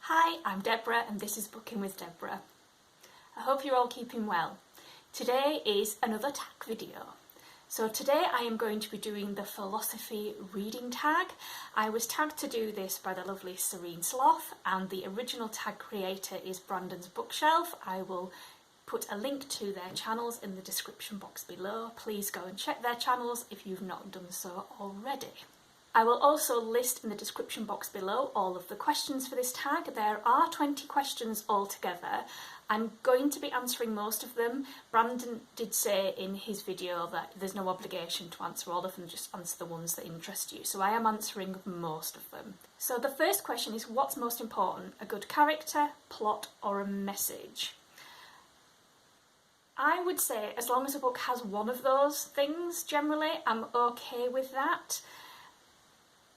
Hi, I'm Debra and this is Booking with Debra. I hope you're all keeping well. Today is another tag video. So today I am going to be doing the philosophy reading tag. I was tagged to do this by the lovely Serene Sloth, and the original tag creator is Brandon's Bookshelf. I will put a link to their channels in the description box below. Please go and check their channels if you've not done so already. I will also list in the description box below all of the questions for this tag. There are 20 questions altogether. I'm going to be answering most of them. Brandon did say in his video that there's no obligation to answer all of them, just answer the ones that interest you. So I am answering most of them. So the first question is, what's most important, a good character, plot, or a message? I would say as long as a book has one of those things, generally, I'm okay with that.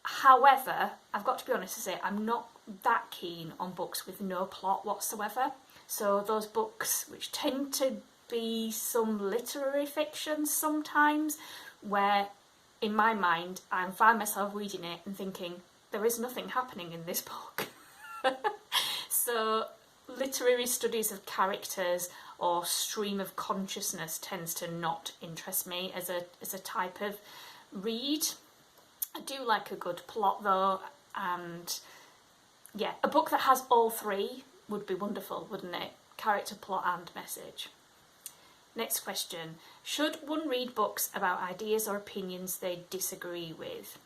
However, I've got to be honest and say I'm not that keen on books with no plot whatsoever. So those books which tend to be some literary fiction sometimes, where in my mind I find myself reading it and thinking there is nothing happening in this book. So literary studies of characters or stream of consciousness tends to not interest me as a type of read. I do like a good plot though, and yeah, a book that has all three would be wonderful, wouldn't it? Character, plot and message. Next question. Should one read books about ideas or opinions they disagree with?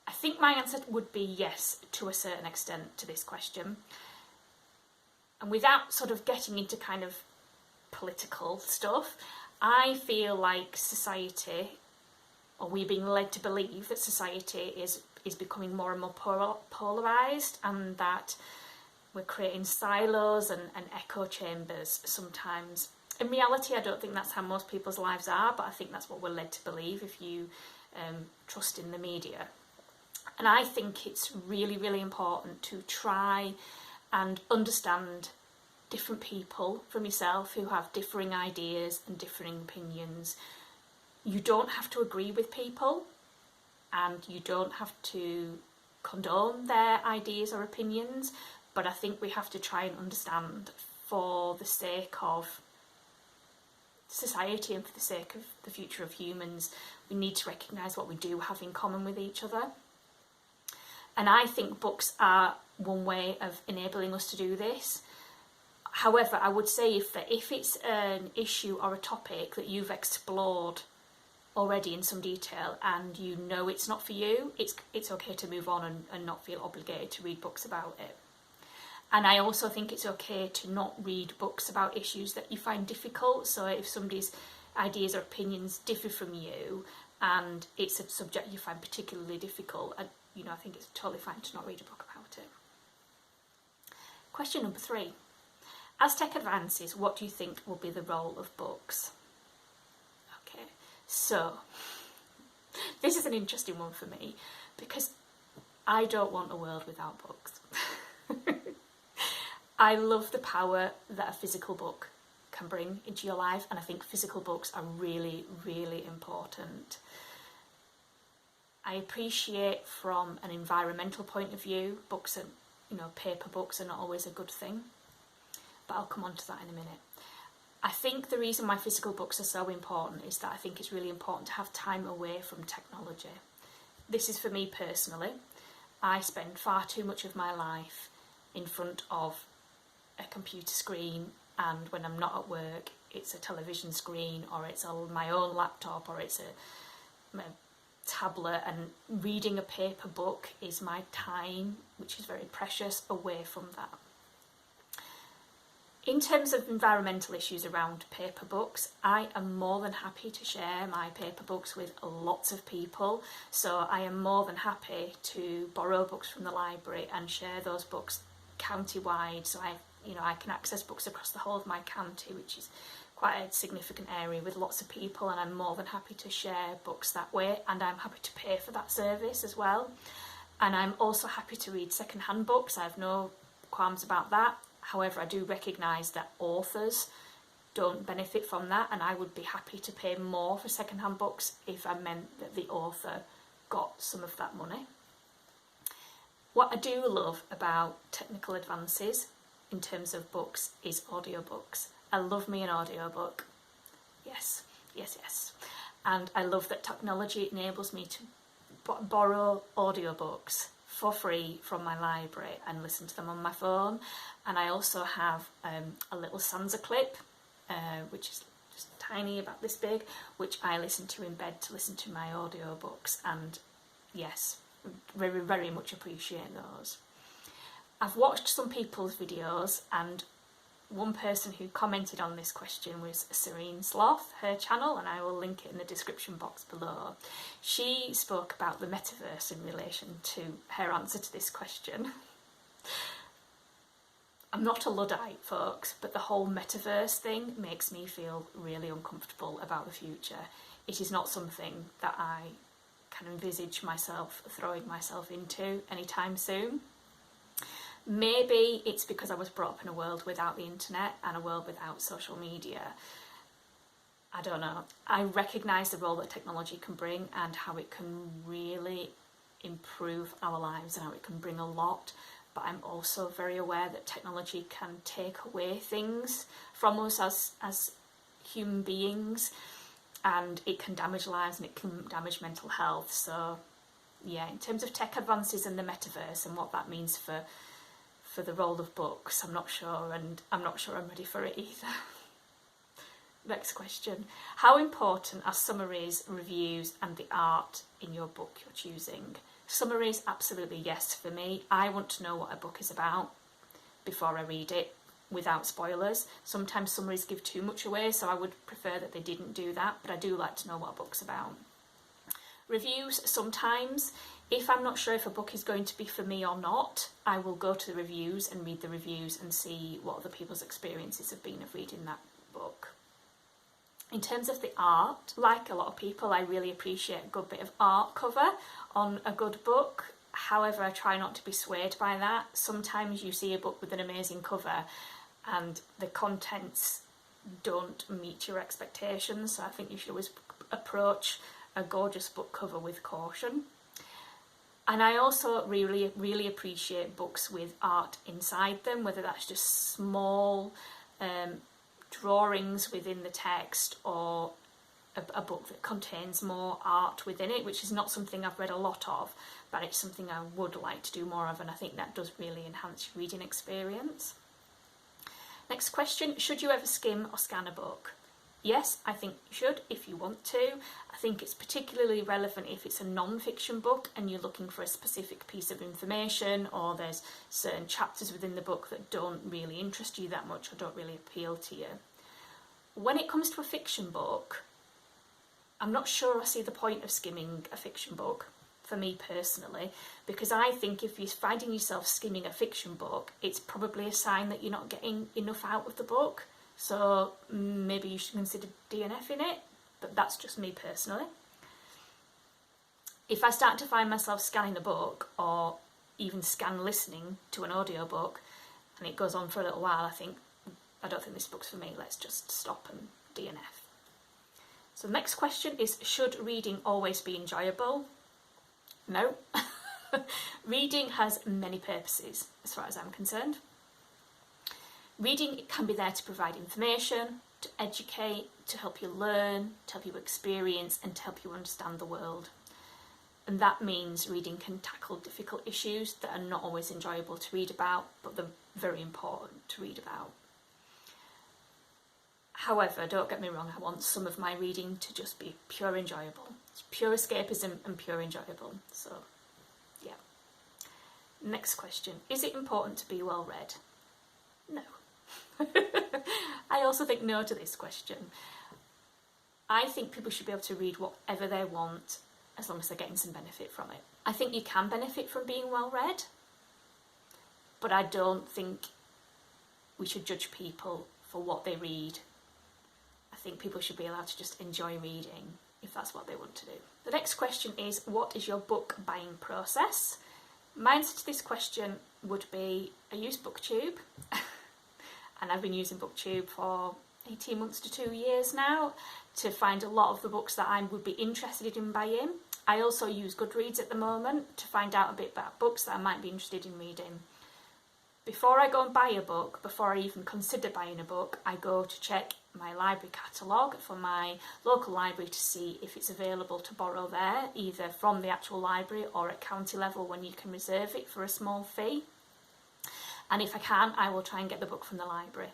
I think my answer would be yes to a certain extent to this question. And without sort of getting into kind of political stuff, I feel like society, or we're being led to believe that society is becoming more and more polarised, and that we're creating silos and echo chambers sometimes. In reality, I don't think that's how most people's lives are, but I think that's what we're led to believe if you trust in the media. And I think it's really, really important to try and understand different people from yourself who have differing ideas and differing opinions. You don't have to agree with people, and you don't have to condone their ideas or opinions, but I think we have to try and understand, for the sake of society and for the sake of the future of humans, we need to recognise what we do have in common with each other. And I think books are one way of enabling us to do this. However, I would say if it's an issue or a topic that you've explored already in some detail and you know it's not for you, it's okay to move on and not feel obligated to read books about it. And I also think it's okay to not read books about issues that you find difficult. So if somebody's ideas or opinions differ from you and it's a subject you find particularly difficult, I think it's totally fine to not read a book about it. Question number 3. As tech advances, what do you think will be the role of books? Okay, so this is an interesting one for me because I don't want a world without books. I love the power that a physical book can bring into your life, and I think physical books are really, really important. I appreciate from an environmental point of view, books are, paper books are not always a good thing, but I'll come on to that in a minute. I think the reason why physical books are so important is that I think it's really important to have time away from technology. This is for me personally. I spend far too much of my life in front of a computer screen, and when I'm not at work, it's a television screen, or it's my own laptop, or it's a tablet, and reading a paper book is my time, which is very precious, away from that. In terms of environmental issues around paper books, I am more than happy to share my paper books with lots of people. So I am more than happy to borrow books from the library and share those books county-wide. So I can access books across the whole of my county, which is quite a significant area with lots of people, and I'm more than happy to share books that way, and I'm happy to pay for that service as well. And I'm also happy to read second-hand books. I have no qualms about that. However, I do recognise that authors don't benefit from that, and I would be happy to pay more for second-hand books if I meant that the author got some of that money. What I do love about technical advances in terms of books is audiobooks. I love me an audiobook. Yes, yes, yes. And I love that technology enables me to borrow audiobooks for free from my library and listen to them on my phone. And I also have a little Sansa clip, which is just tiny, about this big, which I listen to in bed to listen to my audiobooks. And yes, very, very much appreciate those. I've watched some people's videos, and one person who commented on this question was Serene Sloth, her channel, and I will link it in the description box below. She spoke about the metaverse in relation to her answer to this question. I'm not a Luddite, folks, but the whole metaverse thing makes me feel really uncomfortable about the future. It is not something that I can envisage myself throwing myself into anytime soon. Maybe it's because I was brought up in a world without the internet and a world without social media. I don't know. I recognise the role that technology can bring and how it can really improve our lives and how it can bring a lot. But I'm also very aware that technology can take away things from us as human beings, and it can damage lives and it can damage mental health. So yeah, in terms of tech advances and the metaverse and what that means for the role of books, I'm not sure, and I'm not sure I'm ready for it either. Next question. How important are summaries, reviews and the art in your book you're choosing? Summaries, absolutely yes for me. I want to know what a book is about before I read it without spoilers. Sometimes summaries give too much away, so I would prefer that they didn't do that, but I do like to know what a book's about. Reviews, sometimes. If I'm not sure if a book is going to be for me or not, I will go to the reviews and read the reviews and see what other people's experiences have been of reading that book. In terms of the art, like a lot of people, I really appreciate a good bit of art cover on a good book. However, I try not to be swayed by that. Sometimes you see a book with an amazing cover and the contents don't meet your expectations, so I think you should always approach a gorgeous book cover with caution. And I also really, really appreciate books with art inside them, whether that's just small drawings within the text or a book that contains more art within it, which is not something I've read a lot of, but it's something I would like to do more of, and I think that does really enhance your reading experience. Next question, should you ever skim or scan a book? Yes, I think you should if you want to. I think it's particularly relevant if it's a non-fiction book and you're looking for a specific piece of information, or there's certain chapters within the book that don't really interest you that much or don't really appeal to you. When it comes to a fiction book, I'm not sure I see the point of skimming a fiction book, for me personally, because I think if you're finding yourself skimming a fiction book, it's probably a sign that you're not getting enough out of the book. So maybe you should consider DNFing it, but that's just me personally. If I start to find myself scanning a book or even scan listening to an audiobook and it goes on for a little while, I don't think this book's for me, let's just stop and DNF. So the next question is, should reading always be enjoyable? No. Reading has many purposes as far as I'm concerned. Reading can be there to provide information, to educate, to help you learn, to help you experience and to help you understand the world. And that means reading can tackle difficult issues that are not always enjoyable to read about, but they're very important to read about. However, don't get me wrong, I want some of my reading to just be pure enjoyable. It's pure escapism and pure enjoyable. So, yeah. Next question. Is it important to be well read? No. I also think no to this question. I think people should be able to read whatever they want as long as they're getting some benefit from it. I think you can benefit from being well read, but I don't think we should judge people for what they read. I think people should be allowed to just enjoy reading if that's what they want to do. The next question is, what is your book buying process? My answer to this question would be, I use Booktube. And I've been using Booktube for 18 months to 2 years now to find a lot of the books that I would be interested in buying. I also use Goodreads at the moment to find out a bit about books that I might be interested in reading. Before I go and buy a book, before I even consider buying a book, I go to check my library catalogue for my local library to see if it's available to borrow there, either from the actual library or at county level when you can reserve it for a small fee. And if I can, I will try and get the book from the library.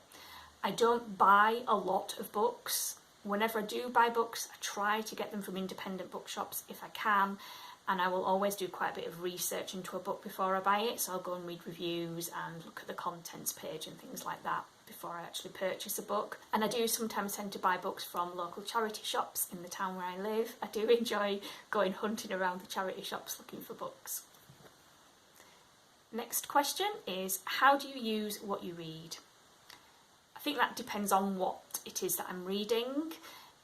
I don't buy a lot of books. Whenever I do buy books, I try to get them from independent bookshops if I can, and I will always do quite a bit of research into a book before I buy it, so I'll go and read reviews and look at the contents page and things like that before I actually purchase a book. And I do sometimes tend to buy books from local charity shops in the town where I live. I do enjoy going hunting around the charity shops looking for books. Next question is, how do you use what you read? I think that depends on what it is that I'm reading.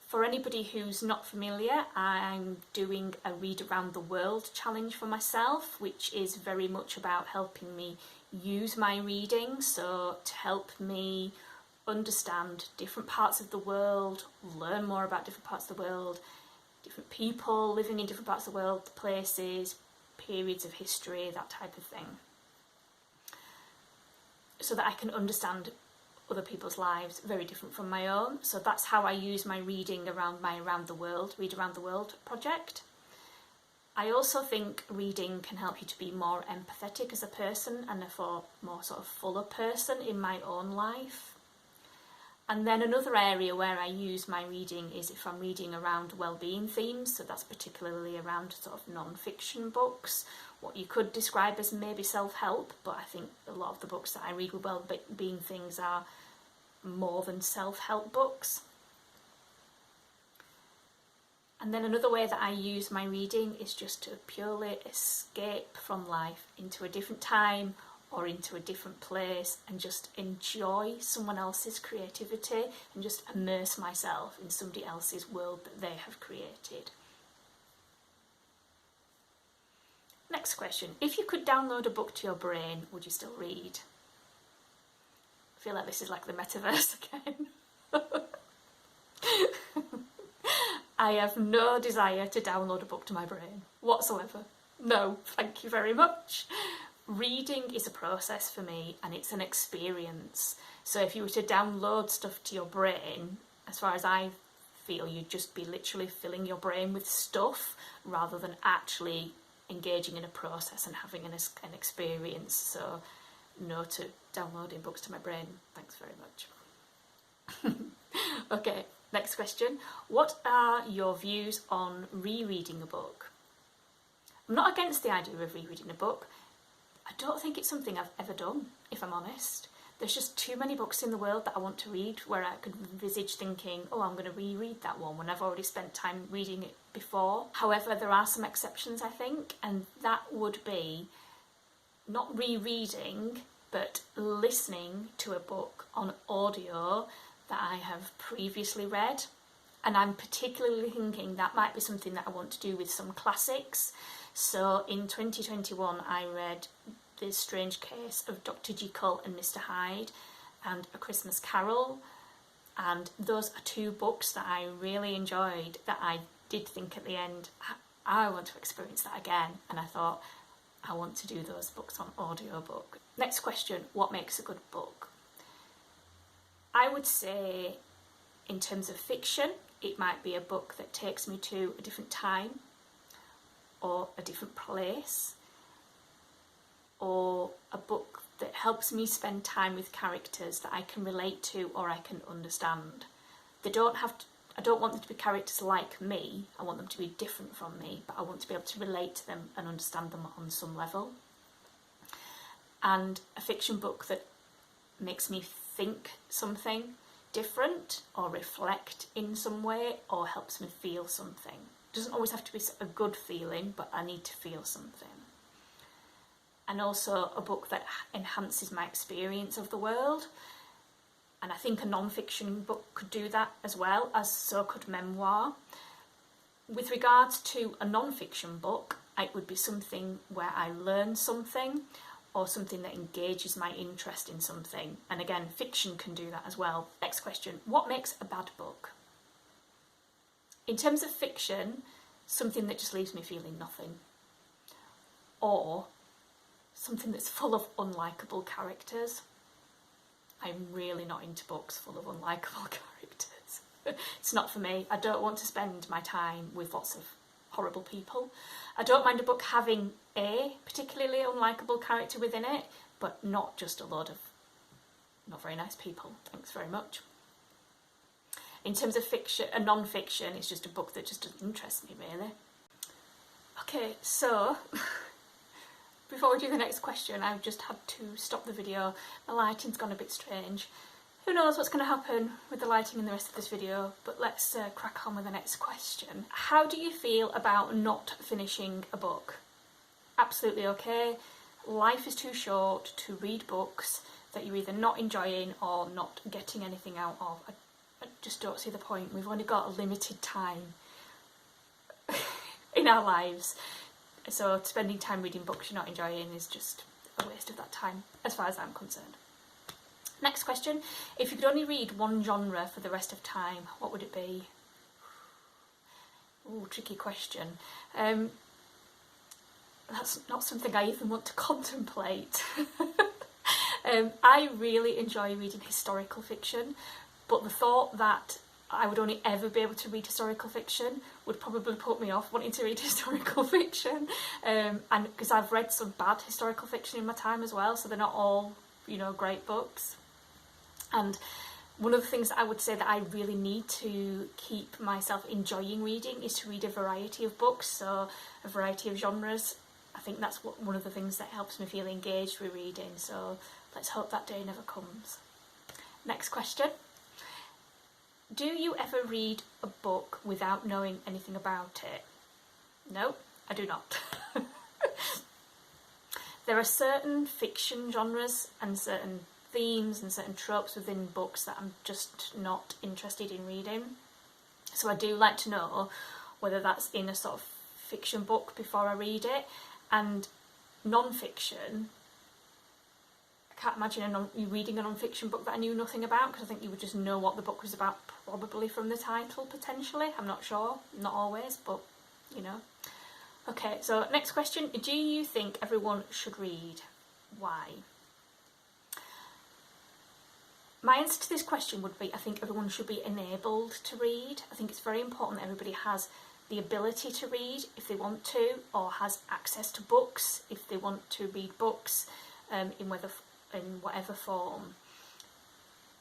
For anybody who's not familiar, I'm doing a Read Around the World challenge for myself, which is very much about helping me use my reading, so to help me understand different parts of the world, learn more about different parts of the world, different people living in different parts of the world, places, periods of history, that type of thing, so that I can understand other people's lives very different from my own. So that's how I use my reading around my Read Around the World project. I also think reading can help you to be more empathetic as a person and therefore more sort of fuller person in my own life. And then another area where I use my reading is if I'm reading around well-being themes, so that's particularly around sort of non-fiction books, what you could describe as maybe self-help, but I think a lot of the books that I read with well-being things are more than self-help books. And then another way that I use my reading is just to purely escape from life into a different time or into a different place and just enjoy someone else's creativity and just immerse myself in somebody else's world that they have created. Next question. If you could download a book to your brain, would you still read? I feel like this is like the metaverse again. I have no desire to download a book to my brain whatsoever. No, thank you very much. Reading is a process for me and it's an experience. So if you were to download stuff to your brain, as far as I feel, you'd just be literally filling your brain with stuff rather than actually engaging in a process and having an experience. So no to downloading books to my brain. Thanks very much. Okay, next question. What are your views on rereading a book? I'm not against the idea of rereading a book. I don't think it's something I've ever done, if I'm honest. There's just too many books in the world that I want to read where I could envisage thinking, oh, I'm going to reread that one when I've already spent time reading it before. However, there are some exceptions, I think, and that would be not rereading, but listening to a book on audio that I have previously read. And I'm particularly thinking that might be something that I want to do with some classics. So in 2021, I read The Strange Case of Dr. Jekyll and Mr. Hyde and A Christmas Carol. And those are two books that I really enjoyed, that I did think at the end, I want to experience that again. And I thought, I want to do those books on audiobook. Next question, what makes a good book? I would say, in terms of fiction, it might be a book that takes me to a different time or a different place, or a book that helps me spend time with characters that I can relate to or I can understand. I don't want them to be characters like me, I want them to be different from me, but I want to be able to relate to them and understand them on some level. And a fiction book that makes me think something different or reflect in some way or helps me feel something. It doesn't always have to be a good feeling, but I need to feel something. And also a book that enhances my experience of the world. And I think a non-fiction book could do that as well, as so could memoir. With regards to a non-fiction book, it would be something where I learn something or something that engages my interest in something. And again, fiction can do that as well. Next question, what makes a bad book? In terms of fiction, something that just leaves me feeling nothing, or something that's full of unlikable characters. I'm really not into books full of unlikable characters. It's not for me. I don't want to spend my time with lots of horrible people. I don't mind a book having a particularly unlikable character within it, but not just a load of not very nice people. Thanks very much. In terms of fiction and non-fiction, it's just a book that just doesn't interest me, really. Okay, so before we do the next question, I've just had to stop the video. The lighting's gone a bit strange. Who knows what's going to happen with the lighting in the rest of this video, but let's crack on with the next question. How do you feel about not finishing a book? Absolutely okay. Life is too short to read books that you're either not enjoying or not getting anything out of. I just don't see the point. We've only got a limited time in our lives, so spending time reading books you're not enjoying is just a waste of that time, as far as I'm concerned. Next question. If you could only read one genre for the rest of time, what would it be? Ooh, tricky question. That's not something I even want to contemplate. I really enjoy reading historical fiction, but the thought that I would only ever be able to read historical fiction would probably put me off wanting to read historical fiction. And because I've read some bad historical fiction in my time as well, so they're not all, you know, great books. And one of the things that I would say that I really need to keep myself enjoying reading is to read a variety of books, so a variety of genres. I think that's one of the things that helps me feel engaged with reading, so let's hope that day never comes. Next question. Do you ever read a book without knowing anything about it? No, I do not. There are certain fiction genres and certain themes and certain tropes within books that I'm just not interested in reading. So I do like to know whether that's in a sort of fiction book before I read it. And non-fiction, I can't imagine you reading a non-fiction book that I knew nothing about, because I think you would just know what the book was about probably from the title, potentially. I'm not sure, not always, but you know. Okay, so next question. Do you think everyone should read? Why? My answer to this question would be, I think everyone should be enabled to read. I think it's very important that everybody has the ability to read if they want to, or has access to books if they want to read books in whatever form.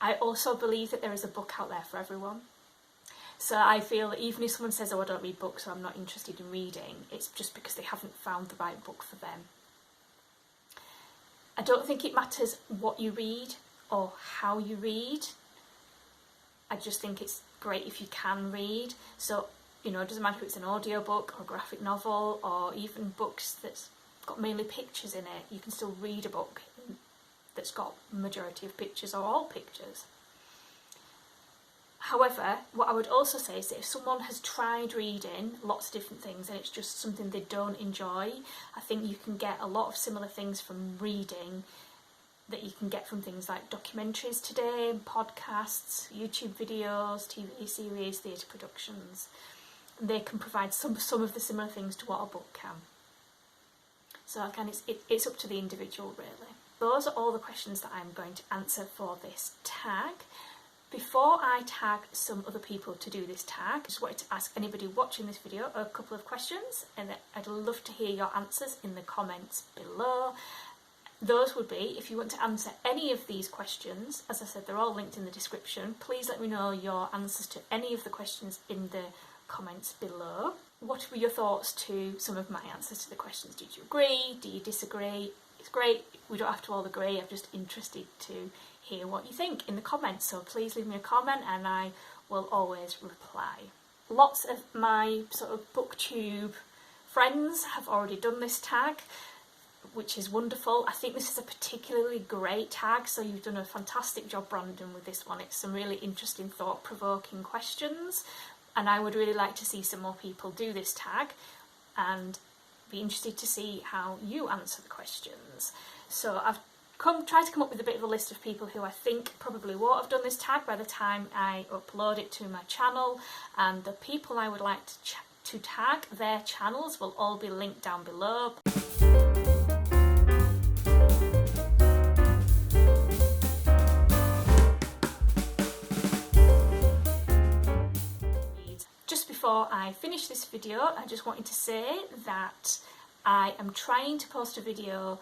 I also believe that there is a book out there for everyone. So I feel that even if someone says, oh, I don't read books or I'm not interested in reading, it's just because they haven't found the right book for them. I don't think it matters what you read or how you read. I just think it's great if you can read. So, you know, it doesn't matter if it's an audiobook or a graphic novel or even books that's got mainly pictures in it. You can still read a book that's got a majority of pictures or all pictures. However, what I would also say is that if someone has tried reading lots of different things and it's just something they don't enjoy, I think you can get a lot of similar things from reading that you can get from things like documentaries today, podcasts, YouTube videos, TV series, theatre productions. They can provide some of the similar things to what a book can. So again, it's up to the individual, really. Those are all the questions that I'm going to answer for this tag. Before I tag some other people to do this tag, I just wanted to ask anybody watching this video a couple of questions, and I'd love to hear your answers in the comments below. Those would be, if you want to answer any of these questions, as I said, they're all linked in the description. Please let me know your answers to any of the questions in the comments below. What were your thoughts to some of my answers to the questions? Did you agree? Do you disagree? It's great, we don't have to all agree. I'm just interested to hear what you think in the comments, so please leave me a comment and I will always reply. Lots of my sort of booktube friends have already done this tag, which is wonderful. I think this is a particularly great tag, so you've done a fantastic job, Brandon, with this one. It's some really interesting, thought-provoking questions, and I would really like to see some more people do this tag and be interested to see how you answer the questions. So I've tried to come up with a bit of a list of people who I think probably won't have done this tag by the time I upload it to my channel, and the people I would like to to tag, their channels will all be linked down below. Just before I finish this video, I just wanted to say that I am trying to post a video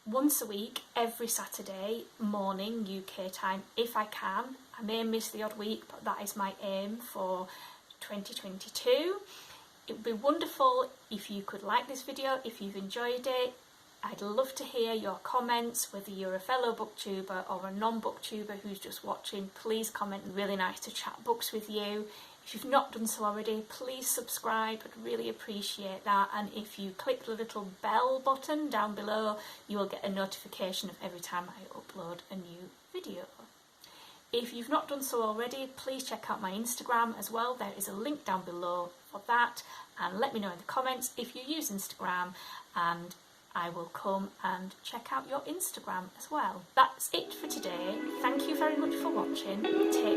once a week, every Saturday morning UK time, if I can. I may miss the odd week, but that is my aim for 2022. It would be wonderful if you could like this video, if you've enjoyed it. I'd love to hear your comments, whether you're a fellow booktuber or a non-booktuber who's just watching. Please comment. Really nice to chat books with you. If you've not done so already, please subscribe. I'd really appreciate that. And if you click the little bell button down below, you will get a notification of every time I upload a new video. If you've not done so already, please check out my Instagram as well. There is a link down below for that. And let me know in the comments if you use Instagram, and I will come and check out your Instagram as well. That's it for today. Thank you very much for watching. Take